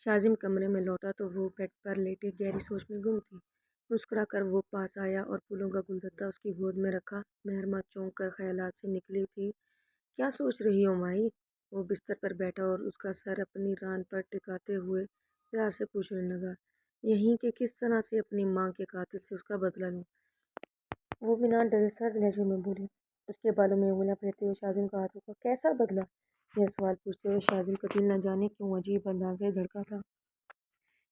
شاذم کمرے میں لوٹا تو وہ بیڈ پر لیٹے گہری سوچ میں گم تھی۔ مسکرا کر وہ پاس آیا اور پھولوں کا گلدستہ اس کی گود میں رکھا۔ مہرماں چونک کر خیالات سے نکلی تھی۔ کیا سوچ رہی ہو ماہی؟ وہ بستر پر بیٹھا اور اس کا سر اپنی ران پر ٹکاتے ہوئے پیار سے پوچھنے لگا۔ یہیں کہ کس طرح سے اپنی ماں کے قاتل سے اس کا بدلہ لوں۔ وہ بنا ڈرے سرد لہجے میں بولی۔ اس کے بالوں میں انگلیاں پھیرتے ہوئے شاذم کا ہاتھ روکا۔ کیسا بدلہ؟ یہ سوال پوچھتے ہوئے شاذم کا دل نہ جانے کیوں عجیب انداز سے دھڑکا تھا۔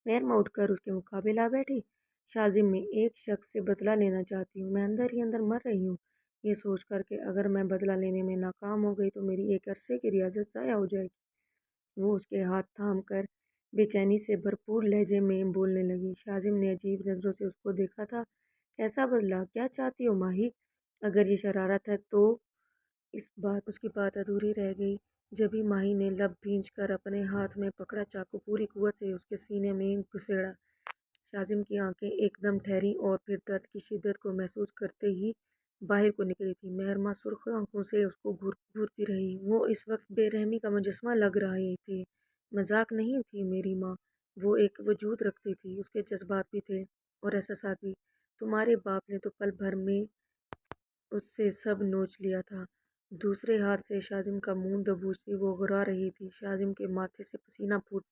مہرماں اٹھ کر اس کے مقابل آ بیٹھی۔ شاذم میں ایک شخص سے بدلہ لینا چاہتی ہوں۔ میں اندر ہی اندر مر رہی ہوں، یہ سوچ کر کہ اگر میں بدلہ لینے میں ناکام ہو گئی تو میری ایک عرصے کی ریاضت ضائع ہو جائے گی۔ وہ اس کے ہاتھ تھام کر بے چینی سے بھرپور لہجے میں بولنے لگی۔ شاذم نے عجیب نظروں سے اس کو دیکھا تھا۔ کیسا بدلہ؟ کیا چاہتی ہو ماہی؟ اگر یہ شرارت ہے تو اس کی بات ادھوری رہ گئی جبھی ماہی نے لب بھینچ کر اپنے ہاتھ میں پکڑا چاقو پوری قوت سے اس کے سینے میں گھسیڑا۔ شاذم کی آنکھیں ایک دم ٹھہری اور پھر درد کی شدت کو محسوس کرتے ہی باہر کو نکلی تھی۔ مہرماں سرخ آنکھوں سے اس کو گھورتی رہی۔ وہ اس وقت بے رحمی کا مجسمہ لگ رہی تھی۔ مذاق نہیں تھی میری ماں، وہ ایک وجود رکھتی تھی، اس کے جذبات بھی تھے اور احساسات بھی۔ تمہارے باپ نے تو پل بھر میں اس سے سب نوچ لیا تھا۔ دوسرے ہاتھ سے شاذم کا منہ دبوچتی وہ گھرا رہی تھی۔ شاذم کے ماتھے سے پسینہ پھوٹ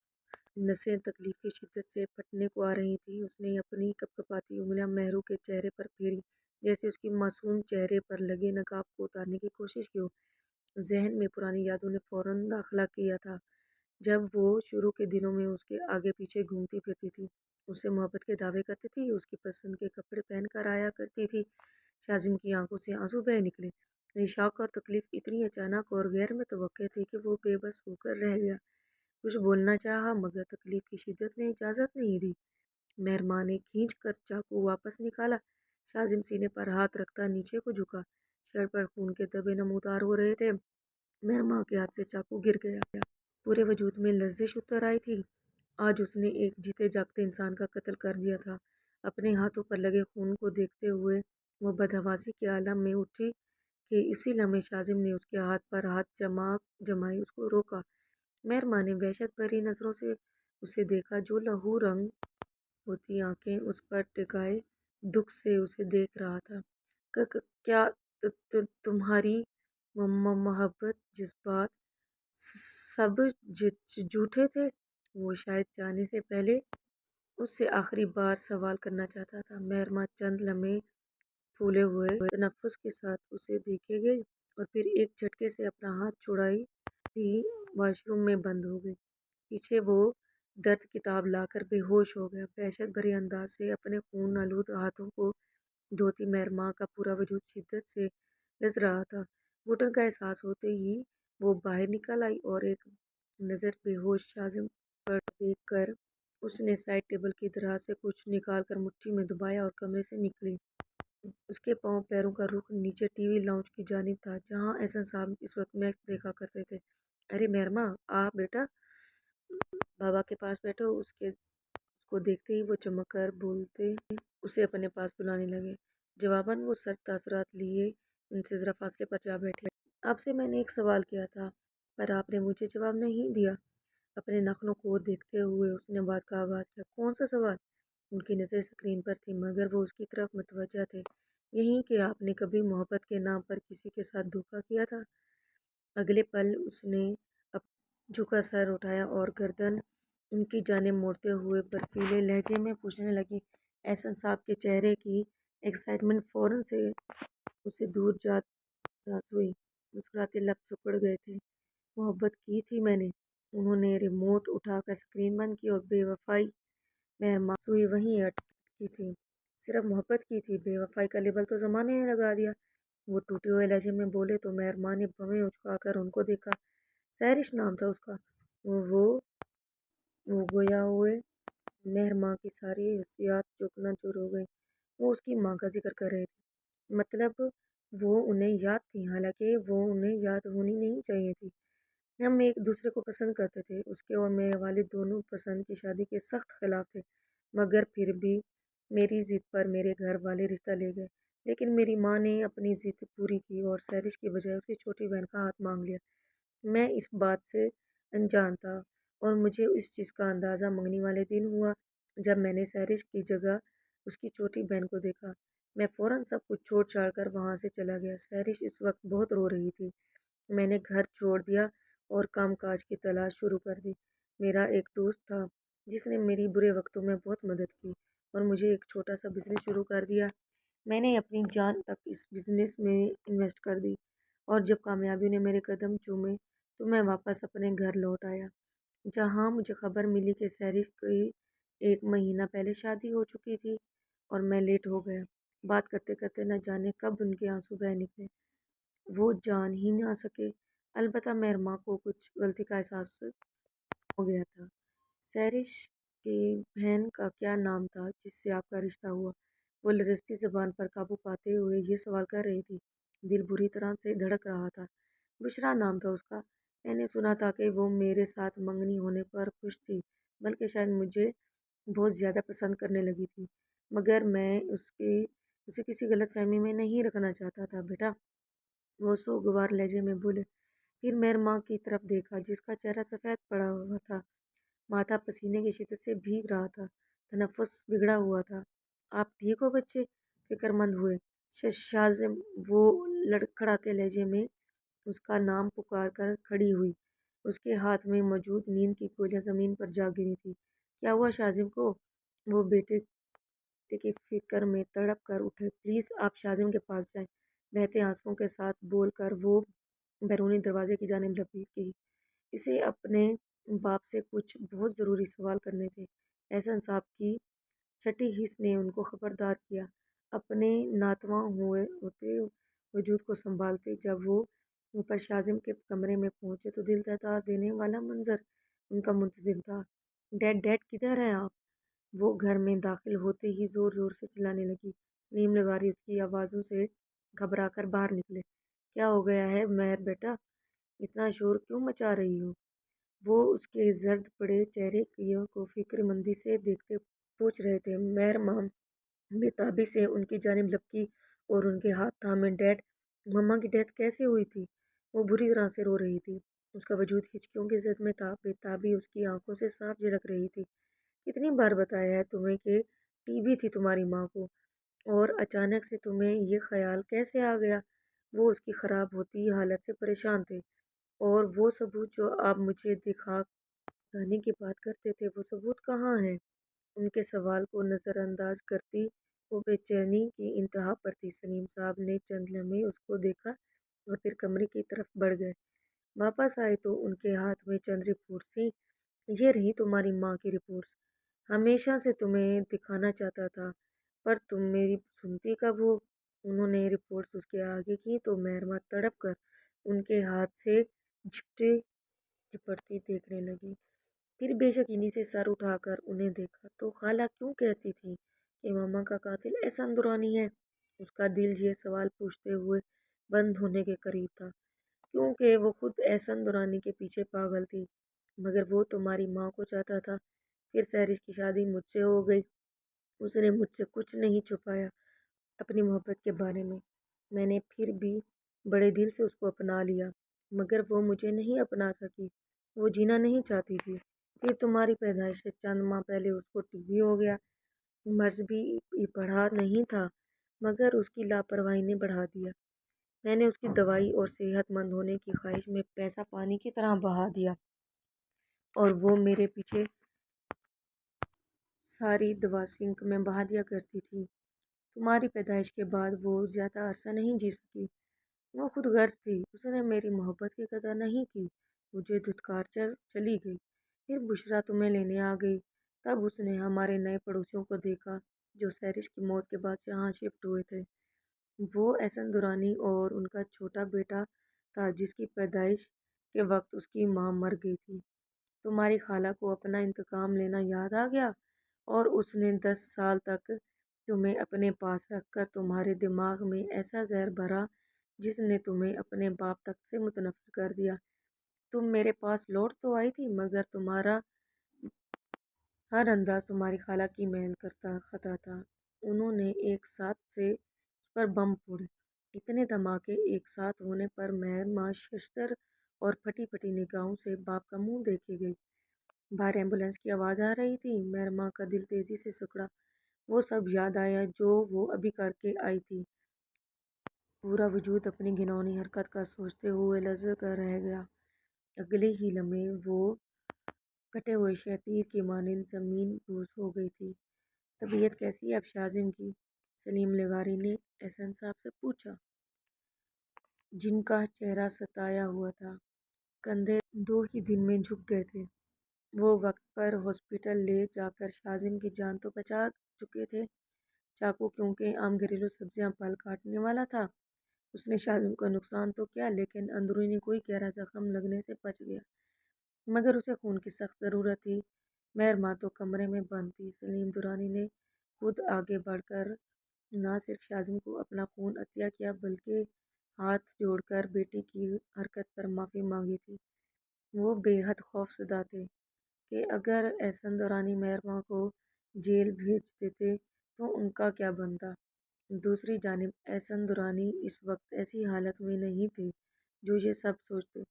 نسیں تکلیف کی شدت سے پھٹنے کو آ رہی تھیں۔ اس نے اپنی کپکپاتی انگلیاں مہرو کے چہرے پر پھیری، جیسے اس کی معصوم چہرے پر لگے نقاب کو اتارنے کی کوشش کی ہو۔ ذہن میں پرانی یادوں نے فوراً داخلہ کیا تھا، جب وہ شروع کے دنوں میں اس کے آگے پیچھے گھومتی پھرتی تھی، اس سے محبت کے دعوے کرتی تھی، اس کی پسند کے کپڑے پہن کر آیا کرتی تھی۔ شاذم کی آنکھوں سے آنسو بہہ نکلے۔ یہ شوق اور تکلیف اتنی اچانک اور غیر متوقع تھی کہ وہ بے بس ہو کر رہ گیا۔ کچھ بولنا چاہا مگر تکلیف کی شدت نے اجازت نہیں دی۔ مہرماں نے کھینچ کر چاقو واپس نکالا۔ شاذم سینے پر ہاتھ رکھتا نیچے کو جھکا۔ شرٹ پر خون کے دھبے نمودار ہو رہے تھے۔ مہرماں کے ہاتھ سے چاقو گر گیا۔ پورے وجود میں لرزش اتر آئی تھی۔ آج اس نے ایک جیتے جاگتے انسان کا قتل کر دیا تھا۔ اپنے ہاتھوں پر لگے خون کو دیکھتے ہوئے وہ بدحواسی کے عالم میں اٹھی کہ اسی لمحے شاذم نے اس کے ہاتھ پر ہاتھ جمائے اس کو روکا۔ مہرماں نے وحشت بھری نظروں سے اسے دیکھا۔ جو لہو رنگ ہوتی آنکھیں اس پر ٹکائے دکھ سے اسے دیکھ رہا تھا۔ کیا تمہاری محبت جذبات سب جھوٹے تھے؟ وہ شاید جانے سے پہلے اس سے آخری بار سوال کرنا چاہتا تھا۔ مہرماں چند لمحے پھولے ہوئے تنفس کے ساتھ اسے دیکھے گئی اور پھر ایک جھٹکے سے اپنا ہاتھ چھڑائی تھی واش روم میں بند ہو گئی۔ پیچھے وہ درد کتاب لا کر بے ہوش ہو گیا۔ وحشت بھرے انداز سے اپنے خون آلود ہاتھوں کو دھوتی مہرماں کا پورا وجود شدت سے لرز رہا تھا۔ گھٹن کا احساس ہوتے ہی وہ باہر نکل آئی اور ایک نظر بے ہوش شاذم پر دیکھ کر اس نے سائڈ ٹیبل کی دراز سے کچھ نکال کر مٹھی میں دبایا اور کمرے سے نکلی۔ اس کے پاؤں پیروں کا رخ نیچے ٹی وی لاؤنج کی جانب تھا، جہاں احسن صاحب اس وقت میچ دیکھا کرتے تھے۔ ارے مہرماں، آ بیٹا، بابا کے پاس بیٹھو۔ اس کو دیکھتے ہی وہ چمک کر بولتے اسے اپنے پاس بلانے لگے۔ جواباً وہ سرد تاثرات لیے ان سے ذرا فاصلے پر جا بیٹھے۔ آپ سے میں نے ایک سوال کیا تھا پر آپ نے مجھے جواب نہیں دیا۔ اپنے ناخنوں کو دیکھتے ہوئے اس نے بات کا آغاز کیا۔ کون سا سوال؟ ان کی نظر اسکرین پر تھی مگر وہ اس کی طرف متوجہ تھے۔ یہی کہ آپ نے کبھی محبت کے نام پر کسی کے ساتھ دھوکہ کیا تھا؟ اگلے پل اس نے جھکا سر اٹھایا اور گردن ان کی جانب موڑتے ہوئے برفیلے لہجے میں پوچھنے لگی۔ احسن صاحب کے چہرے کی ایکسائٹمنٹ فوراً سے اسے دور جا راس ہوئی۔ مسکراتے لب سکڑ گئے تھے۔ محبت کی تھی میں نے۔ انہوں نے ریموٹ اٹھا کر اسکرین بند کی اور بے وفائی مہرماں سوئی وہیں اٹکی تھی۔ صرف محبت کی تھی، بے وفائی کا لیبل تو زمانے نے لگا دیا۔ وہ ٹوٹے ہوئے لہجے میں بولے تو مہرماں نے بھویں اچکا کر ان کو دیکھا۔ سحرش نام تھا اس کا۔ وہ گویا ہوئے مہرماں کی ساری حسیات چکنا چور ہو گئی۔ وہ اس کی ماں کا ذکر کر رہے تھے، مطلب وہ انہیں یاد تھی، حالانکہ وہ انہیں یاد ہونی نہیں چاہیے تھی۔ ہم ایک دوسرے کو پسند کرتے تھے۔ اس کے اور میرے والد دونوں پسند کی شادی کے سخت خلاف تھے، مگر پھر بھی میری ضد پر میرے گھر والے رشتہ لے گئے۔ لیکن میری ماں نے اپنی ضد پوری کی اور سحرش کی بجائے اس کی چھوٹی بہن کا ہاتھ مانگ لیا۔ میں اس بات سے انجان تھا اور مجھے اس چیز کا اندازہ منگنی والے دن ہوا جب میں نے سحرش کی جگہ اس کی چھوٹی بہن کو دیکھا۔ میں فوراً سب کچھ چھوڑ چھاڑ کر وہاں سے چلا گیا۔ سحرش اس وقت بہت رو رہی تھی۔ میں نے گھر چھوڑ دیا اور کام کاج کی تلاش شروع کر دی۔ میرا ایک دوست تھا جس نے میری برے وقتوں میں بہت مدد کی اور مجھے ایک چھوٹا سا بزنس شروع کر دیا۔ میں نے اپنی جان تک اس بزنس میں انویسٹ کر دی اور جب کامیابی نے میرے قدم چومے تو میں واپس اپنے گھر لوٹ آیا، جہاں مجھے خبر ملی کہ سحرش کی 1 مہینہ پہلے شادی ہو چکی تھی اور میں لیٹ ہو گیا۔ بات کرتے کرتے نہ جانے کب ان کے آنسو بہہ نکلے، وہ جان ہی نہ سکے۔ البتہ مہرماں کو کچھ غلطی کا احساس ہو گیا تھا۔ سحرش کی بہن کا کیا نام تھا جس سے آپ کا رشتہ ہوا؟ وہ لرزتی زبان پر قابو پاتے ہوئے یہ سوال کر رہی تھی۔ دل بری طرح سے دھڑک رہا تھا۔ بشریٰ نام تھا اس کا۔ میں نے سنا تھا کہ وہ میرے ساتھ منگنی ہونے پر خوش تھی، بلکہ شاید مجھے بہت زیادہ پسند کرنے لگی تھی، مگر میں اسے کسی غلط فہمی میں نہیں رکھنا چاہتا تھا۔ بیٹا، وہ سوگوار لہجے میں بولے، پھر مہرماں کی طرف دیکھا جس کا چہرہ سفید پڑا ہوا تھا، ماتھا پسینے کی شدت سے بھیگ رہا تھا، تنفس بگڑا ہوا تھا۔ آپ ٹھیک ہو بچے؟ فکر مند ہوئے شازم۔ وہ لڑکھڑاتے لہجے میں اس کا نام پکار کر کھڑی ہوئی۔ اس کے ہاتھ میں موجود نیند کی گولیاں زمین پر جا گری تھی۔ کیا ہوا شازم کو؟ وہ بیٹے کی فکر میں تڑپ کر اٹھے۔ پلیز آپ شازم کے پاس جائیں، بہتے آنسوؤں کے ساتھ بول کر وہ بیرونی دروازے کی جانب لپکی کی۔ اسے اپنے باپ سے کچھ بہت ضروری سوال کرنے تھے۔ احسن صاحب کی چھٹی حس نے ان کو خبردار کیا۔ اپنے ناتواں ہوتے وجود کو سنبھالتے جب وہ اوپر شازم کے کمرے میں پہنچے تو دل دہلا دینے والا منظر ان کا منتظر تھا۔ ڈیڈ ڈیڈ کدھر ہیں آپ؟ وہ گھر میں داخل ہوتے ہی زور زور سے چلانے لگی۔ سلیم لغاری اس کی آوازوں سے گھبرا کر باہر نکلے۔ کیا ہو گیا ہے مہر بیٹا؟ اتنا شور کیوں مچا رہی ہو؟ وہ اس کے زرد پڑے چہرے کو فکر مندی سے دیکھتے پوچھ رہے تھے۔ مہر ماں بے تابی سے ان کی جانب لپکی اور ان کے ہاتھ تھامے۔ ڈیڈ، مما کی ڈیتھ کیسے ہوئی تھی؟ وہ بری طرح سے رو رہی تھی۔ اس کا وجود ہچکیوں کی زد میں تھا، بے تابی اس کی آنکھوں سے صاف جھلک رہی تھی۔ کتنی بار بتایا ہے تمہیں کہ ٹی بی تھی تمہاری ماں کو، اور اچانک سے تمہیں یہ خیال کیسے آ گیا؟ وہ اس کی خراب ہوتی حالت سے پریشان تھے، اور وہ ثبوت جو آپ مجھے دکھانے کی بات کرتے تھے، وہ ثبوت کہاں ہے؟ ان کے سوال کو نظر انداز کرتی وہ بے چینی کی انتہا پر تھی۔ سلیم صاحب نے چند لمحے اس کو دیکھا اور پھر کمرے کی طرف بڑھ گئے۔ واپس آئے تو ان کے ہاتھ میں چند رپورٹس تھیں۔ یہ رہی تمہاری ماں کی رپورٹس۔ ہمیشہ سے تمہیں دکھانا چاہتا تھا، پر تم میری سنتی کب ہو؟ انہوں نے رپورٹس اس کے آگے کی تو مہرماں تڑپ کر ان کے ہاتھ سے جھپٹتی دیکھنے لگی۔ پھر بے یقینی سے سر اٹھا کر انہیں دیکھا تو خالہ کیوں کہتی تھی کہ ماما کا قاتل احسن درانی ہے؟ اس کا دل یہ سوال پوچھتے ہوئے بند ہونے کے قریب تھا، کیونکہ وہ خود احسن درانی کے پیچھے پاگل تھی، مگر وہ تمہاری ماں کو چاہتا تھا۔ پھر سحرش کی شادی مجھ سے ہو گئی۔ اس نے مجھ سے کچھ نہیں چھپایا اپنی محبت کے بارے میں۔ میں نے پھر بھی بڑے دل سے اس کو اپنا لیا، مگر وہ مجھے نہیں اپنا سکی۔ وہ جینا نہیں چاہتی تھی۔ پھر تمہاری پیدائش سے چند ماہ پہلے اس کو ٹی بی ہو گیا۔ مرض بھی بڑھا نہیں تھا، مگر اس کی لاپرواہی نے بڑھا دیا۔ میں نے اس کی دوائی اور صحت مند ہونے کی خواہش میں پیسہ پانی کی طرح بہا دیا، اور وہ میرے پیچھے ساری دوا سنک میں بہا دیا کرتی تھی۔ تمہاری پیدائش کے بعد وہ زیادہ عرصہ نہیں جی سکی۔ وہ خود غرض تھی، اس نے میری محبت کی قدر نہیں کی، مجھے دھتکار چلی گئی۔ پھر بشریٰ تمہیں لینے آ گئی۔ تب اس نے ہمارے نئے پڑوسیوں کو دیکھا جو سحرش کی موت کے بعد یہاں شفٹ ہوئے تھے۔ وہ احسن درانی اور ان کا چھوٹا بیٹا تھا جس کی پیدائش کے وقت اس کی ماں مر گئی تھی۔ تمہاری خالہ کو اپنا انتقام لینا یاد آ گیا، اور اس نے 10 سال تک تمہیں اپنے پاس رکھ کر تمہارے دماغ میں ایسا زہر بھرا جس نے تمہیں اپنے باپ تک سے متنفر کر دیا۔ تم میرے پاس لوٹ تو آئی تھی، مگر تمہارا ہر انداز تمہاری خالہ کی میل کرتا خطا تھا۔ انہوں نے ایک ساتھ سے اس پر بم پھوڑے۔ اتنے دھماکے ایک ساتھ ہونے پر مہر ماں ششدر اور پھٹی پھٹی نگاہوں سے باپ کا منہ دیکھے گئی۔ باہر ایمبولینس کی آواز آ رہی تھی۔ مہرماں کا دل تیزی سے سکڑا۔ وہ سب یاد آیا جو وہ ابھی کر کے آئی تھی۔ پورا وجود اپنی گھناؤنی حرکت کا سوچتے ہوئے لرز کر رہ گیا۔ اگلے ہی لمحے وہ کٹے ہوئے شتیر کی مانند زمین بوس ہو گئی تھی۔ طبیعت کیسی ہے اب شاذم کی؟ سلیم لغاری نے احسن صاحب سے پوچھا، جن کا چہرہ ستایا ہوا تھا۔ کندھے 2 ہی دن میں جھک گئے تھے۔ وہ وقت پر ہاسپٹل لے جا کر شاذم کی جان تو بچا چکے تھے۔ چاقو کیونکہ عام گھریلو سبزیاں پھل کاٹنے والا تھا، اس نے شاذم کو نقصان تو کیا لیکن اندرونی کوئی گہرا زخم لگنے سے بچ گیا۔ مگر اسے خون کی سخت ضرورت تھی۔ مہرماں تو کمرے میں بند تھی۔ سلیم درانی نے خود آگے بڑھ کر نہ صرف شاذم کو اپنا خون عطیہ کیا بلکہ ہاتھ جوڑ کر بیٹی کی حرکت پر معافی مانگی تھی۔ وہ بے حد خوف زدہ تھے کہ اگر احسن درانی مہرماں کو جیل بھیج دیتے تو ان کا کیا بنتا۔ دوسری جانب احسن درانی اس وقت ایسی حالت میں نہیں تھے جو یہ سب سوچتے۔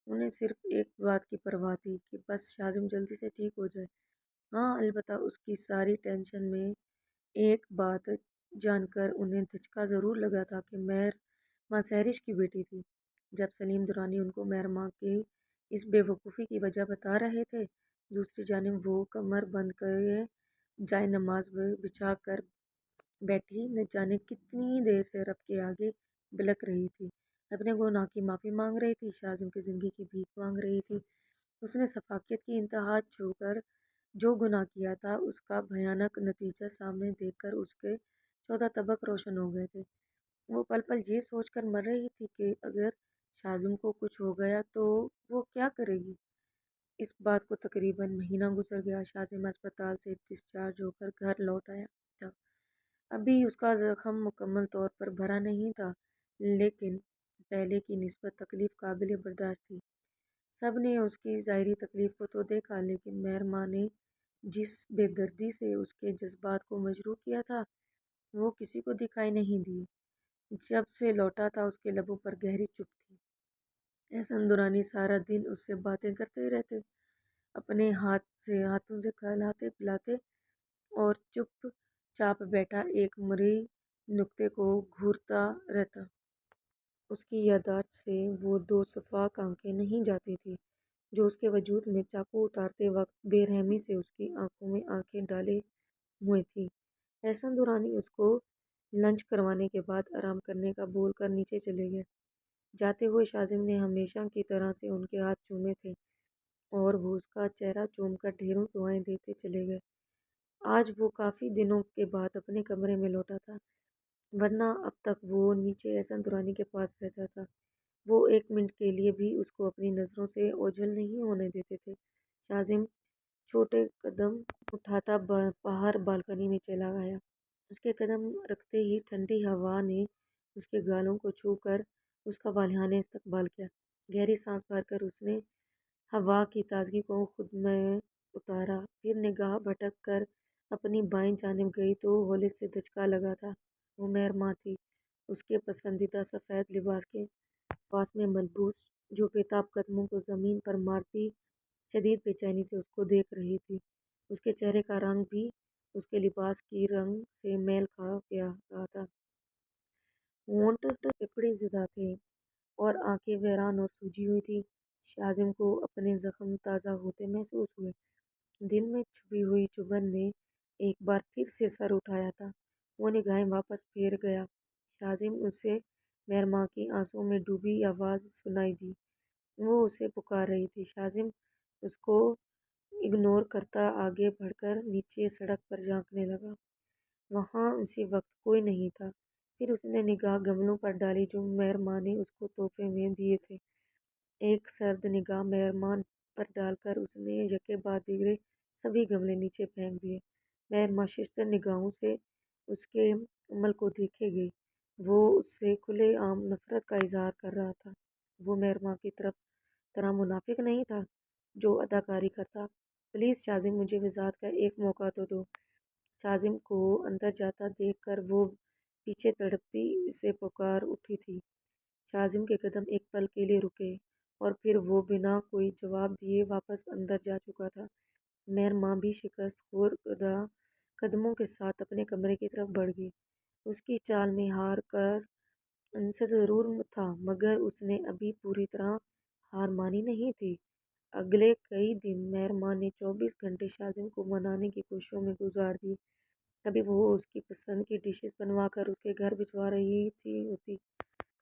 انہیں صرف ایک بات کی پرواہ تھی کہ بس شاذم جلدی سے ٹھیک ہو جائے۔ ہاں البتہ اس کی ساری ٹینشن میں ایک بات جان کر انہیں دھچکا ضرور لگا تھا کہ مہرماں سہرش کی بیٹی تھی۔ جب سلیم درانی ان کو مہرماں کی اس بے وقوفی کی وجہ بتا رہے تھے، دوسری جانب وہ کمر بند کیے جائے نماز بچھا کر بیٹھی نہ جانے کتنی دیر سے رب کے آگے بلک رہی تھی، اپنے گناہ کی معافی مانگ رہی تھی، شاذم کی زندگی کی بھیک مانگ رہی تھی۔ اس نے شفقت کی انتہا چھو کر جو گناہ کیا تھا اس کا بھیانک نتیجہ سامنے دیکھ کر اس کے 14 طبق روشن ہو گئے تھے۔ وہ پل پل یہ سوچ کر مر رہی تھی کہ اگر شاذم کو کچھ ہو گیا تو وہ کیا کرے گی۔ اس بات کو تقریباً مہینہ گزر گیا۔ شاذم اسپتال سے ڈسچارج ہو کر گھر لوٹ آیا تھا۔ ابھی اس کا زخم مکمل طور پر بھرا نہیں تھا لیکن پہلے کی نسبت تکلیف قابل برداشت تھی۔ سب نے اس کی ظاہری تکلیف کو تو دیکھا لیکن مہرماں نے جس بے دردی سے اس کے جذبات کو مجروح کیا تھا وہ کسی کو دکھائی نہیں دی۔ جب سے لوٹا تھا اس کے لبوں پر گہری چپ تھی۔ احسن درانی سارا دن اس سے باتیں کرتے رہتے، اپنے ہاتھوں سے کھلاتے پلاتے اور چپ چاپ بیٹھا ایک مرئی نکتے کو گھورتا رہتا۔ اس کی یادداشت سے وہ 2 صفحہ آنکھیں نہیں جاتی تھی جو اس کے وجود میں چاقو اتارتے وقت بے رحمی سے اس کی آنکھوں میں آنکھیں ڈالے ہوئے تھی۔ احسن درانی اس کو لنچ کروانے کے بعد آرام کرنے کا بول کر نیچے چلے گئے۔ جاتے ہوئے شاذم نے ہمیشہ کی طرح سے ان کے ہاتھ چومے تھے اور وہ اس کا چہرہ چوم کر ڈھیروں دعائیں دیتے چلے گئے۔ آج وہ کافی دنوں کے بعد اپنے کمرے میں لوٹا تھا، ورنہ اب تک وہ نیچے احسن درانی کے پاس رہتا تھا۔ وہ ایک منٹ کے لیے بھی اس کو اپنی نظروں سے اوجھل نہیں ہونے دیتے تھے۔ شاذم چھوٹے قدم اٹھاتا باہر بالکنی میں چلا گیا۔ اس کے قدم رکھتے ہی ٹھنڈی ہوا نے اس کے گالوں کو چھو کر اس کا والہانہ استقبال کیا۔ گہری سانس بھر کر اس نے ہوا کی تازگی کو خود میں اتارا، پھر نگاہ بھٹک کر اپنی بائیں جانب گئی تو ہولے سے دھچکا لگا تھا۔ وہ مہرماں تھی، اس کے پسندیدہ سفید لباس کے پاس میں ملبوس، جو بےتاب قدموں کو زمین پر مارتی شدید بے چینی سے اس کو دیکھ رہی تھی۔ اس کے چہرے کا رنگ بھی اس کے لباس کی رنگ سے میل کھا گیا رہا تھا۔ ہونٹ پپڑے زدہ تھے اور آنکھیں ویران اور سوجی ہوئی تھیں۔ شاذم کو اپنے زخم تازہ ہوتے محسوس ہوئے۔ دل میں چھپی ہوئی چبھن نے ایک بار پھر سے سر اٹھایا تھا۔ وہ نگاہیں واپس پھیر گیا۔ شاذم اسے مہرماں کی آنسوؤں میں ڈوبی آواز سنائی دی۔ وہ اسے پکار رہی تھی۔ شاذم اس کو اگنور کرتا آگے بڑھ کر نیچے سڑک پر جھانکنے لگا۔ وہاں اسی وقت کوئی نہیں تھا۔ پھر اس نے نگاہ گملوں پر ڈالی جو مہرماں نے اس کو تحفے میں دیے تھے۔ ایک سرد نگاہ مہرماں پر ڈال کر اس نے یکے بعد دیگرے سبھی گملے نیچے پھینک دیے۔ مہرماں ششدر نگاہوں سے اس کے عمل کو دیکھے گئی۔ وہ اس سے کھلے عام نفرت کا اظہار کر رہا تھا۔ وہ مہرماں کی طرح منافق نہیں تھا جو اداکاری کرتا۔ پلیز شاذم، مجھے وضاحت کا ایک موقع تو دو۔ شاذم کو اندر جاتا دیکھ کر وہ پیچھے تڑپتی سے پکار اٹھی تھی۔ شاذم کے قدم ایک پل کے لیے رکے اور پھر وہ بنا کوئی جواب دیے واپس اندر جا چکا تھا۔ مہرماں بھی شکست خوردہ قدموں کے ساتھ اپنے کمرے کی طرف بڑھ گئی۔ اس کی چال میں ہار کر عنصر ضرور تھا، مگر اس نے ابھی پوری طرح ہار مانی نہیں تھی۔ اگلے کئی دن مہرماں نے 24 گھنٹے شاذم کو منانے کی کوششوں میں گزار دیے۔ کبھی وہ اس کی پسند کی ڈشز بنوا کر اس کے گھر بھجوا رہی ہوتی،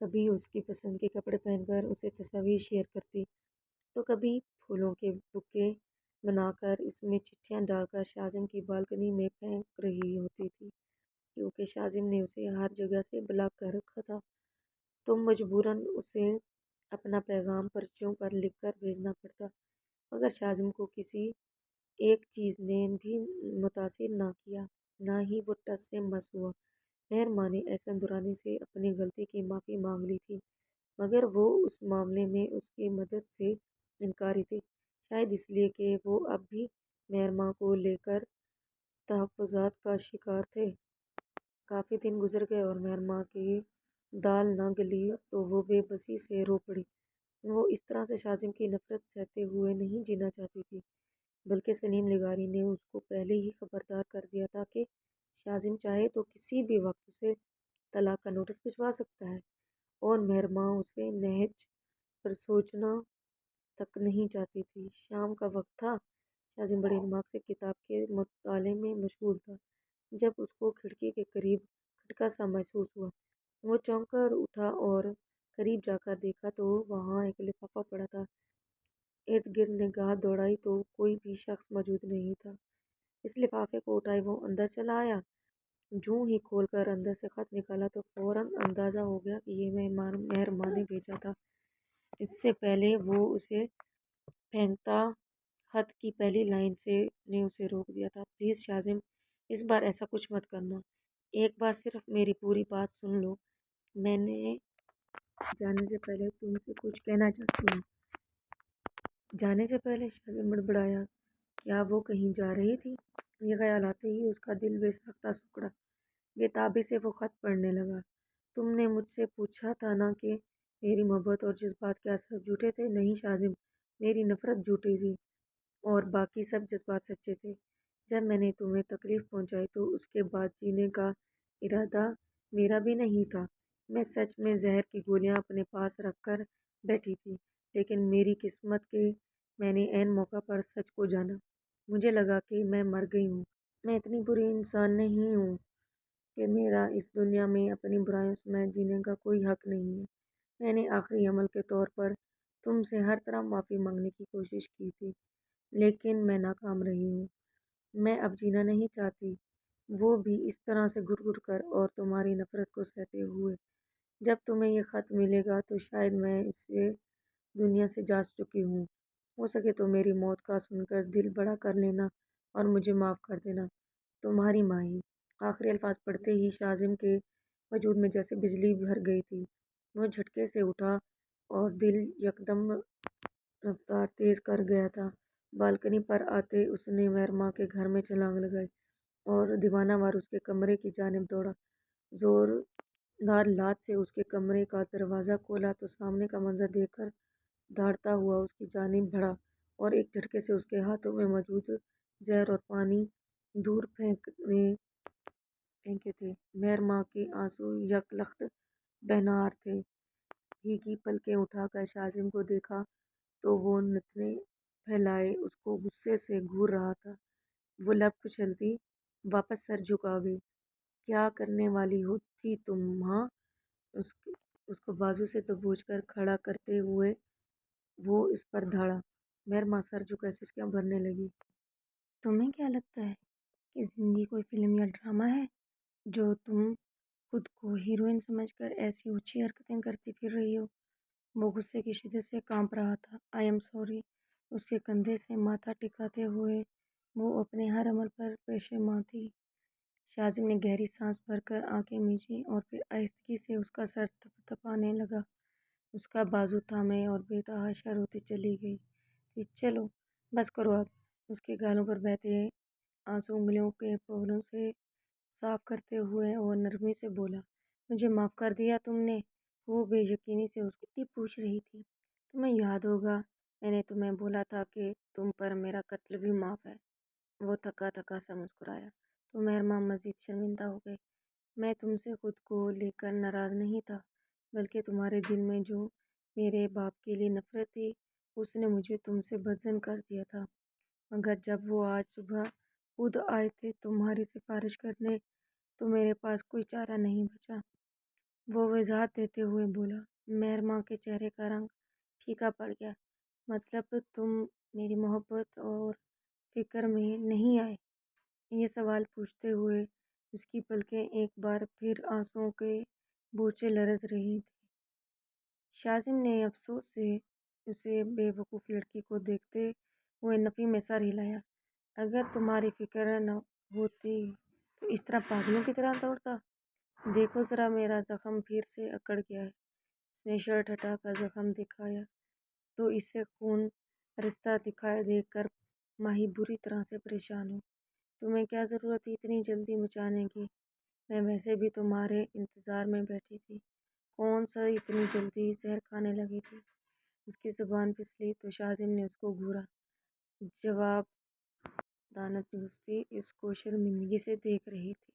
کبھی اس کی پسند کے کپڑے پہن کر اسے تصاویر شیئر کرتی، تو کبھی پھولوں کے بکے بنا کر اس میں چٹھیاں ڈال کر شاذم کی بالکنی میں پھینک رہی ہوتی تھی۔ کیونکہ شاذم نے اسے ہر جگہ سے بلاک کر رکھا تھا، تو مجبوراً اسے اپنا پیغام پرچیوں پر لکھ کر بھیجنا پڑتا، مگر شاذم کو کسی ایک چیز نے بھی متاثر نہ کیا، نہ ہی وہ ٹس سے مس ہوا۔ مہرماں نے احسن درانی سے اپنی غلطی کی معافی مانگ لی تھی، مگر وہ اس معاملے میں اس کی مدد سے انکاری تھی، شاید اس لیے کہ وہ اب بھی مہرماں کو لے کر تحفظات کا شکار تھے۔ کافی دن گزر گئے اور مہرماں کی دال نہ گلی تو وہ بے بسی سے رو پڑی۔ وہ اس طرح سے شاذم کی نفرت سہتے ہوئے نہیں جینا چاہتی تھی، بلکہ سلیم لغاری نے اس کو پہلے ہی خبردار کر دیا تھا کہ شاذم چاہے تو کسی بھی وقت اسے طلاق کا نوٹس بھجوا سکتا ہے، اور مہرماں اسے نہج پر سوچنا تک نہیں چاہتی تھی۔ شام کا وقت تھا، شاذم بڑے دماغ سے کتاب کے مطالعے میں مشغول تھا، جب اس کو کھڑکی کے قریب کھٹکا سا محسوس ہوا۔ وہ چونک کر اٹھا اور قریب جا کر دیکھا تو وہاں ایک لفافہ پڑا تھا۔ ارد گرد نگاہ دوڑائی تو کوئی بھی شخص موجود نہیں تھا۔ اس لفافے کو اٹھائے وہ اندر چلا آیا۔ جوں ہی کھول کر اندر سے خط نکالا تو فوراً اندازہ ہو گیا کہ یہ مہرماں نے بھیجا تھا۔ اس سے پہلے وہ اسے پھینکتا، خط کی پہلی لائن نے اسے روک دیا تھا۔ پلیز شاذم، اس بار ایسا کچھ مت کرنا، ایک بار صرف میری پوری بات سن لو۔ میں نے جانے سے پہلے تم سے کچھ کہنا چاہتی ہوں۔ جانے سے پہلے؟ شاذم بڑبڑایا۔ کیا وہ کہیں جا رہی تھی؟ یہ خیال آتے ہی اس کا دل بے ساختہ سکڑا۔ بے تابی سے وہ خط پڑھنے لگا۔ تم نے مجھ سے پوچھا تھا نا کہ میری محبت اور جذبات کیا سب جھوٹے تھے؟ نہیں شاذم، میری نفرت جھوٹی تھی اور باقی سب جذبات سچے تھے۔ جب میں نے تمہیں تکلیف پہنچائی تو اس کے بعد جینے کا ارادہ میرا بھی نہیں تھا۔ میں سچ میں زہر کی گولیاں اپنے پاس رکھ کر بیٹھی تھی، لیکن میری قسمت کہ میں نے عین موقع پر سچ کو جانا۔ مجھے لگا کہ میں مر گئی ہوں۔ میں اتنی بری انسان نہیں ہوں کہ میرا اس دنیا میں اپنی برائیوں سمیت جینے کا کوئی حق نہیں ہے۔ میں نے آخری عمل کے طور پر تم سے ہر طرح معافی مانگنے کی کوشش کی تھی، لیکن میں ناکام رہی ہوں۔ میں اب جینا نہیں چاہتی، وہ بھی اس طرح سے گھٹ گھٹ کر اور تمہاری نفرت کو سہتے ہوئے۔ جب تمہیں یہ خط ملے گا تو شاید میں اسے دنیا سے جا چکی ہوں۔ ہو سکے تو میری موت کا سن کر دل بڑا کر لینا اور مجھے معاف کر دینا، تمہاری ماہی۔ آخری الفاظ پڑھتے ہی شاذم کے وجود میں جیسے بجلی بھر گئی تھی۔ وہ جھٹکے سے اٹھا اور دل یکدم رفتار تیز کر گیا تھا۔ بالکنی پر آتے اس نے مہرماں کے گھر میں چھلانگ لگائی اور دیوانہ وار اس کے کمرے کی جانب دوڑا۔ زوردار لات سے اس کے کمرے کا دروازہ کھولا تو سامنے کا منظر دیکھ کر دھاڑتا ہوا اس کی جانب بڑھا اور ایک جھٹکے سے اس کے ہاتھوں میں موجود زہر اور پانی دور پھینکے تھے۔ مہرماں کے آنسو یک لخت بہنہار تھے۔ بھیگی پلکیں اٹھا کر شاذم کو دیکھا تو وہ نتنے پھیلائے اس کو غصے سے گھور رہا تھا۔ وہ لب کچلتی واپس سر جھکا گئی۔ کیا کرنے والی تھی تم ہاں؟ اس کو بازو سے دبوچ کر کھڑا کرتے ہوئے وہ اس پر دھاڑا۔ مہرماں سر جھکائے سسکیاں بھرنے لگی۔ تمہیں کیا لگتا ہے کہ زندگی کوئی فلم یا ڈرامہ ہے جو تم خود کو ہیروئن سمجھ کر ایسی اونچی حرکتیں کرتی پھر رہی ہو؟ وہ غصے کی شدت سے کانپ رہا تھا۔ I am sorry. اس کے کندھے سے ماتھا ٹکاتے ہوئے وہ اپنے ہر عمل پر پشیماں تھی۔ شاذم نے گہری سانس بھر کر آنکھیں میچیں اور پھر آہستگی سے اس کا سر تھپتھپانے لگا۔ اس کا بازو تھامے اور بے تحاشا روتی چلی گئی تھی۔ چلو بس کرو اب۔ اس کے گالوں پر بہتے آنسو انگلیوں کے پھولوں سے صاف کرتے ہوئے اور نرمی سے بولا، مجھے معاف کر دیا تم نے؟ وہ بے یقینی سے اس کو پوچھ رہی تھی۔ تمہیں یاد ہوگا میں نے تمہیں بولا تھا کہ تم پر میرا قتل بھی معاف ہے۔ وہ تھکا تھکا سا مسکرایا تو مہرماں مزید شرمندہ ہو گئی۔ میں تم سے خود کو لے کر ناراض نہیں تھا، بلکہ تمہارے دل میں جو میرے باپ کے لیے نفرت تھی اس نے مجھے تم سے بدظن کر دیا تھا۔ مگر جب وہ آج صبح خود آئے تھے تمہاری سفارش کرنے تو میرے پاس کوئی چارہ نہیں بچا، وہ وضاحت دیتے ہوئے بولا۔ مہرماں کے چہرے کا رنگ پھیکا پڑ گیا۔ مطلب تم میری محبت اور فکر میں نہیں آئے؟ یہ سوال پوچھتے ہوئے اس کی پلکیں ایک بار پھر آنسوؤں کے بوچھے لرز رہی تھی۔ شازم نے افسوس سے اسے بے وقوف لڑکی کو دیکھتے ہوئے نفی میں سر ہلایا۔ اگر تمہاری فکر نہ ہوتی تو اس طرح پاگلوں کی طرح دوڑتا؟ دیکھو ذرا میرا زخم پھر سے اکڑ گیا ہے۔ اس نے شرٹ ہٹا کر زخم دکھایا تو اس سے خون رستہ دکھائی دیکھ کر ماہی بری طرح سے پریشان ہو۔ تمہیں کیا ضرورت تھی اتنی جلدی مچانے کی؟ میں ویسے بھی تمہارے انتظار میں بیٹھی تھی، کون سا اتنی جلدی زہر کھانے لگی تھی؟ اس کی زبان پھسلی تو شازم نے اس کو گھورا۔ جواب دانت دوستی اس کو شرمندگی سے دیکھ رہی تھی۔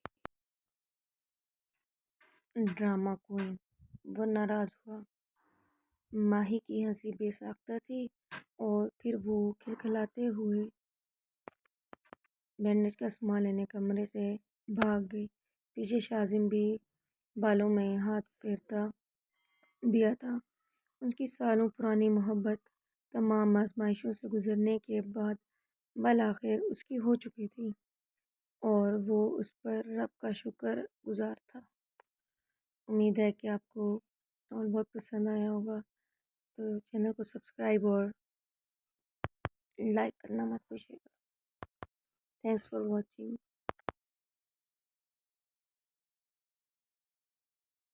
Drama queen. وہ ناراض ہوا۔ ماہی کی ہنسی بے ساختہ تھی اور پھر وہ کھلکھلاتے ہوئے بینڈیج کا سامان لینے کمرے سے بھاگ گئی۔ پیچھے شازم بھی بالوں میں ہاتھ پھیرتا دیا تھا۔ اس کی سالوں پرانی محبت تمام آزمائشوں سے گزرنے کے بعد بالآخر اس کی ہو چکی تھی اور وہ اس پر رب کا شکر گزار تھا۔ امید ہے کہ آپ کو ناول بہت پسند آیا ہوگا، تو چینل کو سبسکرائب اور لائک کرنا مت بھولیے گا۔ Thanks for watching.